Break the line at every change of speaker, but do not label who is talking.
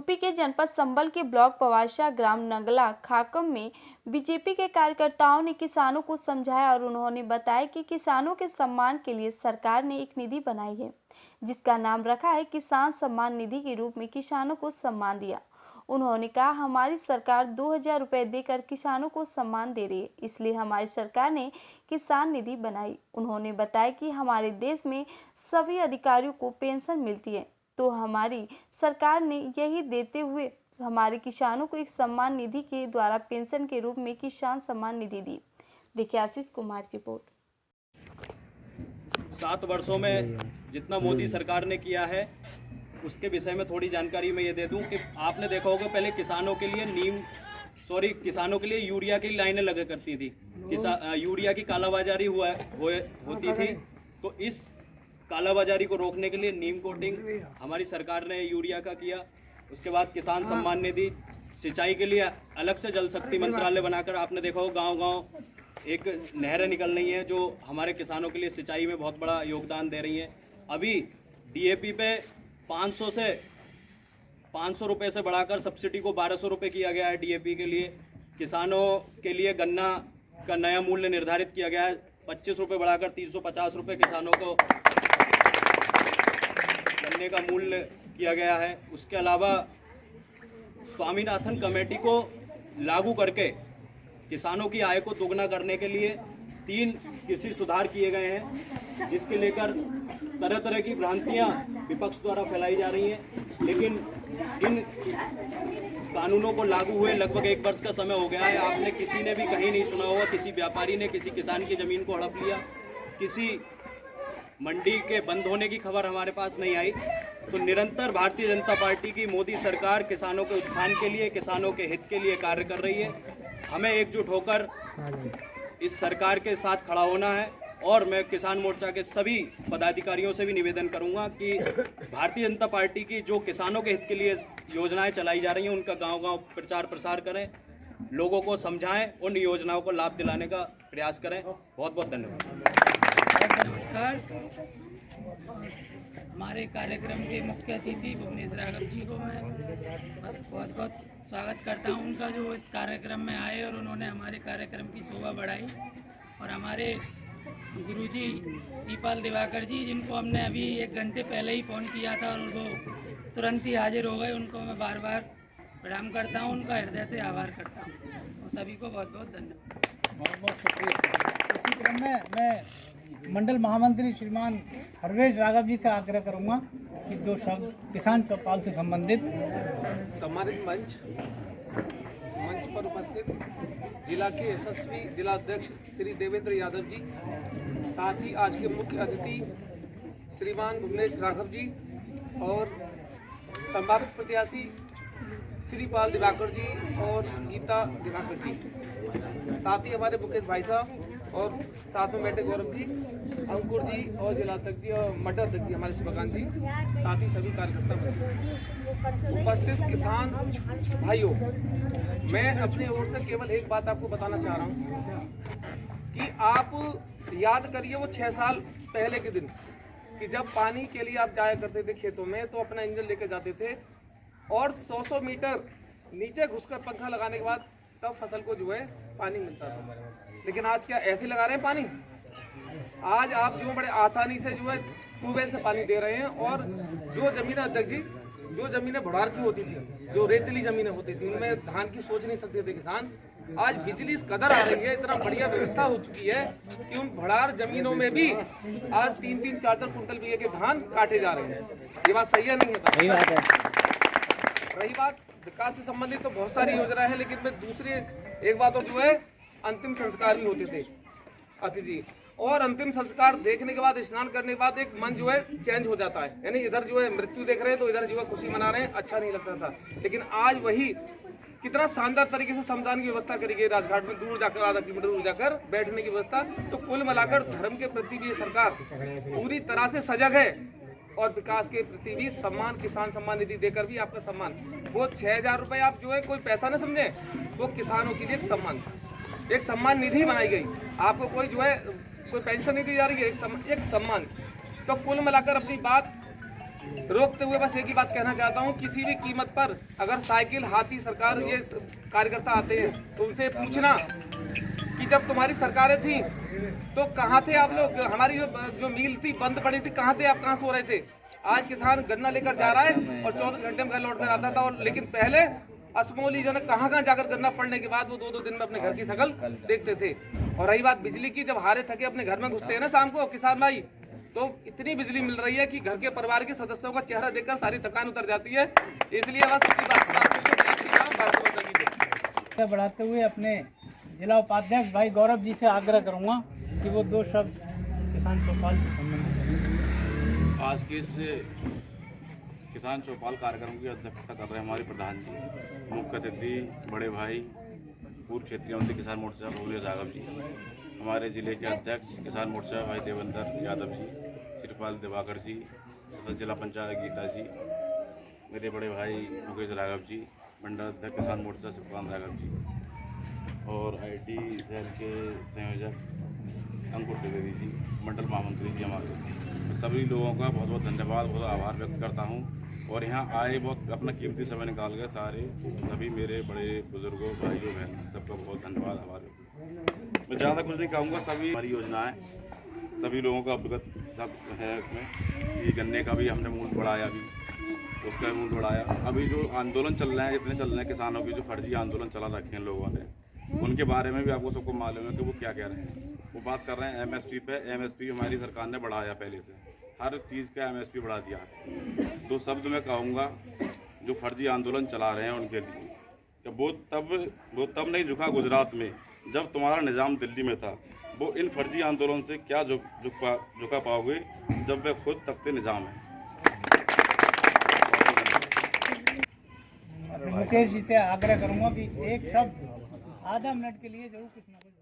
UP के जनपद संभल के ब्लॉक पवाशा ग्राम नंगला खाकम में बीजेपी के कार्यकर्ताओं ने किसानों को समझाया और उन्होंने बताया कि किसानों के सम्मान के लिए सरकार ने एक निधि बनाई है जिसका नाम रखा है किसान सम्मान निधि के रूप में किसानों को सम्मान दिया। उन्होंने कहा हमारी सरकार 2000 रुपये देकर किसानों को सम्मान दे रही है, इसलिए हमारी सरकार ने किसान निधि बनाई। उन्होंने बताया कि हमारे देश में सभी अधिकारियों को पेंशन मिलती है, तो हमारी सरकार ने यही देते हुए हमारे किसानों को एक सम्मान निधि के द्वारा पेंशन के रूप में किसान सम्मान निधि दी। देखिए आशीष कुमार की रिपोर्ट।
7 वर्षों में जितना मोदी सरकार ने किया है उसके विषय में थोड़ी जानकारी मैं ये दे दूं कि आपने देखा होगा पहले किसानों के लिए किसानों के लिए यूरिया की लाइनें लगा करती थी। यूरिया की कालाबाजारी होती थी, तो इस कालाबाजारी को रोकने के लिए नीम कोटिंग हमारी सरकार ने यूरिया का किया। उसके बाद किसान सम्मान निधि, सिंचाई के लिए अलग से जल शक्ति मंत्रालय बनाकर आपने देखा हो गांव-गांव एक नहरें निकल रही हैं जो हमारे किसानों के लिए सिंचाई में बहुत बड़ा योगदान दे रही हैं। अभी डीएपी पे 500 रुपये से बढ़ाकर सब्सिडी को 1200 रुपये किया गया है। डीएपी के लिए किसानों के लिए गन्ना का नया मूल्य निर्धारित किया गया है, 25 रुपये बढ़ाकर 350 रुपये किसानों को गन्ने का मूल्य किया गया है। उसके अलावा स्वामीनाथन कमेटी को लागू करके किसानों की आय को दोगुना करने के लिए 3 कृषि सुधार किए गए हैं, जिसके लेकर तरह तरह की भ्रांतियां विपक्ष द्वारा फैलाई जा रही हैं। लेकिन इन कानूनों को लागू हुए लगभग 1 वर्ष का समय हो गया है। आपने किसी ने भी कहीं नहीं सुना होगा किसी व्यापारी ने किसी किसान की ज़मीन को हड़प लिया, किसी मंडी के बंद होने की खबर हमारे पास नहीं आई। तो निरंतर भारतीय जनता पार्टी की मोदी सरकार किसानों के उत्थान के लिए, किसानों के हित के लिए कार्य कर रही है। हमें एकजुट होकर इस सरकार के साथ खड़ा होना है और मैं किसान मोर्चा के सभी पदाधिकारियों से भी निवेदन करूंगा कि भारतीय जनता पार्टी की जो किसानों के हित के लिए योजनाएं चलाई जा रही हैं उनका गांव-गांव प्रचार प्रसार करें, लोगों को समझाएं, उन योजनाओं को लाभ दिलाने का प्रयास करें। बहुत बहुत धन्यवाद।
नमस्कार। हमारे कार्यक्रम के मुख्य अतिथि भुवनेश राघव जी को मैं बहुत बहुत स्वागत करता हूं उनका, जो इस कार्यक्रम में आए और उन्होंने हमारे कार्यक्रम की शोभा बढ़ाई। और हमारे गुरुजी दीपाल दिवाकर जी, जिनको हमने अभी 1 घंटे पहले ही फ़ोन किया था और उनको तुरंत ही हाजिर हो गए, उनको मैं बार बार प्रणाम करता हूं, उनका हृदय से आभार करता हूं। और सभी को बहुत बहुत धन्यवाद।
बहुत बहुत शुक्रिया। इसी क्रम में मैं मंडल महामंत्री श्रीमान हरवेश राघव जी से आग्रह करूंगा कि 2 शब्द किसान चौपाल से संबंधित।
सम्मानित मंच पर उपस्थित जिला के यशस्वी जिलाध्यक्ष श्री देवेंद्र यादव जी, साथ ही आज के मुख्य अतिथि श्रीमान भुवनेश राघव जी और संभावित प्रत्याशी श्री पाल दिवाकर जी और गीता दिवाकर जी, साथ ही हमारे मुकेश भाई साहब और साथ में बैठे गौरव जी, अंकुर जी और जिलाध्यक्ष जी और मंडल अध्यक्ष जी हमारे शिवकांत जी, साथ ही सभी कार्यकर्ता उपस्थित किसान भाइयों, मैं अपनी ओर से केवल एक बात आपको बताना चाह रहा हूँ कि आप याद करिए वो 6 साल पहले के दिन कि जब पानी के लिए आप जाया करते थे खेतों में, तो अपना इंजन लेकर जाते थे और 100 मीटर नीचे घुसकर पंखा लगाने के बाद तब फसल को जो है पानी मिलता था। लेकिन आज क्या ऐसे लगा रहे हैं पानी? आज आप जो बड़े आसानी से जो है ट्यूबवेल से पानी दे रहे हैं। और जो जमीनें अध्यक्ष जी, जो जमीनें भुड़ार की होती थी, जो रेतीली जमीनें होती थी, उनमें धान की सोच नहीं सकते थे किसान, आज बिजली इस कदर आ रही है, इतना बढ़िया व्यवस्था हो चुकी है कि उन भुड़ार जमीनों में भी आज 3-3, 4-4 कुंटल बीघे के धान काटे जा रहे हैं। ये बात सही है नहीं है? सही बात है। रही बात विकास से संबंधित तो बहुत सारी योजना है, लेकिन मैं दूसरी एक बात और जो है अंतिम संस्कार भी होते थे अतिथि जी, और अंतिम संस्कार देखने के बाद, स्नान करने के बाद एक मन जो है चेंज हो जाता है। यानी इधर जो है मृत्यु देख रहे हैं तो इधर जो है खुशी मना रहे हैं, अच्छा नहीं लगता था। लेकिन आज वही कितना शानदार तरीके से श्मशान की व्यवस्था करी गई राजघाट में, दूर जाकर आधा किलोमीटर दूर जाकर बैठने की व्यवस्था। तो कुल मिलाकर धर्म के प्रति भी ये सरकार पूरी तरह से सजग है और विकास के प्रति भी सम्मान, किसान सम्मान निधि देकर भी आपका सम्मान, वो 6000 रुपये आप जो है कोई पैसा न समझे, वो किसानों के लिए एक सम्मान निधि बनाई गई। आपको कोई जो है कोई पेंशन नहीं दी जा रही है, एक सम्मान। तो कुल मिलाकर अपनी बात रोकते हुए बस एक ही बात कहना चाहता हूँ, किसी भी कीमत पर अगर साइकिल, हाथी, सरकार ये कार्यकर्ता आते हैं तो उनसे पूछना कि जब तुम्हारी सरकारें थी तो कहाँ थे आप लोग, हमारी जो मिल थी बंद पड़ी थी, कहाँ थे आप, कहाँ सो रहे थे। आज किसान गन्ना लेकर जा रहा है और 24 घंटे में घर लौट कर आता था, और लेकिन पहले असमोली जन कहाँ जाकर गन्ना पड़ने के बाद वो 2-2 दिन में अपने घर की शकल देखते थे। और रही बात बिजली की, जब हारे थके अपने घर में घुसते हैं ना शाम को किसान भाई, तो इतनी बिजली मिल रही है कि घर के परिवार के सदस्यों का चेहरा देखकर सारी थकान उतर जाती है। इसलिए बस
बढ़ाते हुए अपने जिला उपाध्यक्ष भाई गौरव जी से आग्रह करूंगा कि वो 2 शब्द किसान चौपाल से संबंधित।
आज के इस किसान चौपाल कार्यक्रम की अध्यक्षता कर रहे हैं हमारे प्रधान जी, मुख्य अतिथि बड़े भाई पूर्व क्षेत्रीय मंत्री किसान मोर्चा भूले राघव जी, हमारे जिले के अध्यक्ष किसान मोर्चा भाई देवेंद्र यादव जी, श्रीपाल दिवाकर जी, सदस्य जिला पंचायत गीता जी, मेरे बड़े भाई मुकेश राघव जी, मंडल अध्यक्ष किसान मोर्चा सुखपाल राघव जी, और IT सेल के संयोजक अंकुर त्रिवेदी जी, मंडल महामंत्री जी, हमारे सभी लोगों का बहुत बहुत धन्यवाद, बहुत आभार व्यक्त करता हूँ। और यहाँ आए बहुत अपना कीमती समय निकाल गए सारे सभी मेरे बड़े बुजुर्गों, भाइयों, बहनों, सबका बहुत धन्यवाद, आभार व्यक्त। मैं ज़्यादा कुछ नहीं कहूँगा, सभी हमारी योजनाएँ सभी लोगों का अवगत सब है उसमें कि गन्ने का भी हमने मूल्य बढ़ाया, अभी उसका भी मूल्य बढ़ाया। अभी जो आंदोलन चल रहे हैं, जितने चल रहे हैं किसानों के, जो फर्जी आंदोलन चला रखे हैं लोगों ने, उनके बारे में भी आपको सबको मालूम है कि वो क्या कह रहे हैं। वो बात कर रहे हैं MSP पे। MSP हमारी सरकार ने बढ़ाया, पहले से हर चीज़ का MSP बढ़ा दिया है। तो शब्द मैं कहूँगा जो फर्जी आंदोलन चला रहे हैं उनके लिए कि वो तब नहीं झुका गुजरात में जब तुम्हारा निज़ाम दिल्ली में था। वो इन फर्जी आंदोलन से क्या झुका पाओगे जब वे खुद तख्ते निज़ाम है।
मुकेश जी से आग्रह करूंगा कि एक शब्द आधा मिनट के लिए जरूर कुछ ना कुछ